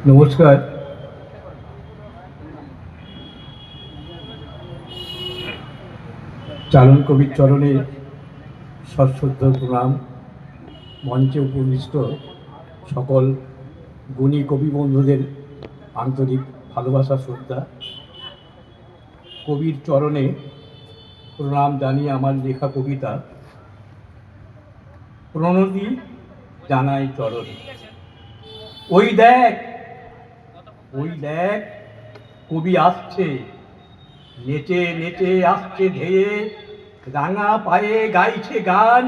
নমস্কার। চারণ কবির চরণে সশ্রদ্ধ প্রণাম। মঞ্চে উপবিষ্ট সকল গুণী কবি বন্ধুদের আন্তরিক ভালোবাসা শ্রদ্ধা। কবির চরণে প্রণাম জানিয়ে আমার লেখা কবিতা প্রণতি জানাই চরণে। ওই দেখ, ওই দেখ, কবি আসছে, নেচে নেচে আসছে ধেয়ে, রাঙা পায়ে গাইছে গান।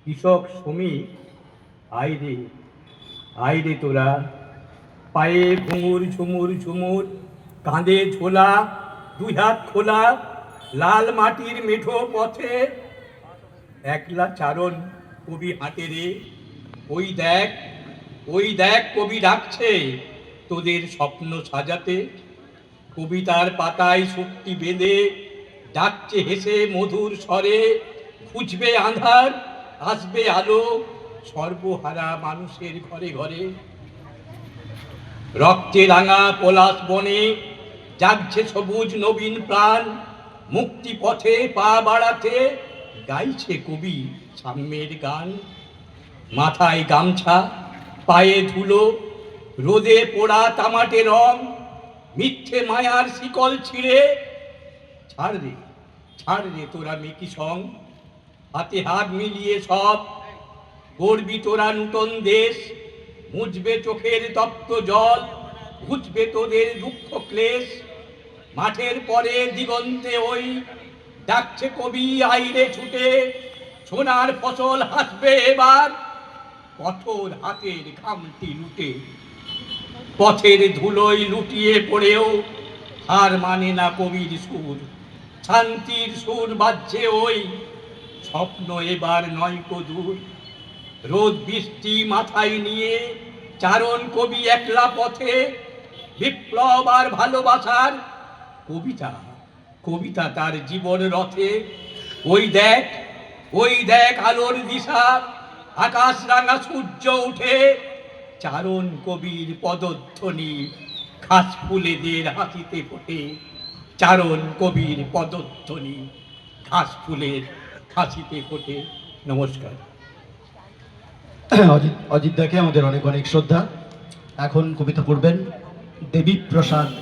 কৃষক শ্রমিক আইরে, আইরে তোরা, পায়ে ঘুঙুর ঝুমুর ঝুমুর, কাঁধে ঝোলা, দুই হাত খোলা, লাল মাটির মেঠো পথে একলা চারণ কবি হাঁটে রে। ওই দেখ, ওই দেখ, কবি ডাকছে তোদের স্বপ্ন সাজাতে। কবিতার পাতায় শক্তি বেঁধে ডাকছে হেসে মধুর স্বরে। খুঁজবে আঁধার, আসবে আলো, সর্বহারা মানুষের ঘরে ঘরে। রক্তে রাঙা পলাশ বনে জাগছে সবুজ নবীন প্রাণ। মুক্তি পথে পা বাড়াতে গাইছে কবি সাম্যের গান। মাথায় গামছা, পায়ে ধুলো, রোদে পোড়া তামাটে রং, মিথ্যে মায়ার শিকল ছিঁড়ে ছাড় রে, ছাড় রে তোরা মেকি সং। হাতে হাত মিলিয়ে সব গড়বি তোরা নূতন দেশ। মুছবে চোখের তপ্ত জল, ঘুচবে তোদের দুঃখ ক্লেশ। মাঠের পরে দিগন্তে ওই ডাকছে কবি আইরে ছুটে। সোনার ফসল হাসবে এবার কঠোর হাতের ঘামটি লুটে। পথের ধুলোয় লুটিয়ে পড়েও হার মানে না কবির সুর। শান্তির সুর বাজছে ওই, স্বপ্ন এবার নয়কো দূর। রোদ বৃষ্টি মাথায় নিয়ে চারণ কবি একলা পথে। বিপ্লব আর ভালোবাসার কবিতা, কবিতা তার জীবন রথে। ওই দেখ, ওই দেখ আলোর দিশা, আকাশ রাঙা সূর্য উঠে। চারণ কবির পদধ্বনি ঘাস ফুলেদের হাসিতে ফোটে। চারণ কবির পদধ্বনি ঘাস ফুলের হাসিতে ফোটে। নমস্কার। অজিত দাকে আমাদের অনেক অনেক শ্রদ্ধা। এখন কবিতা পড়বেন দেবী প্রসাদ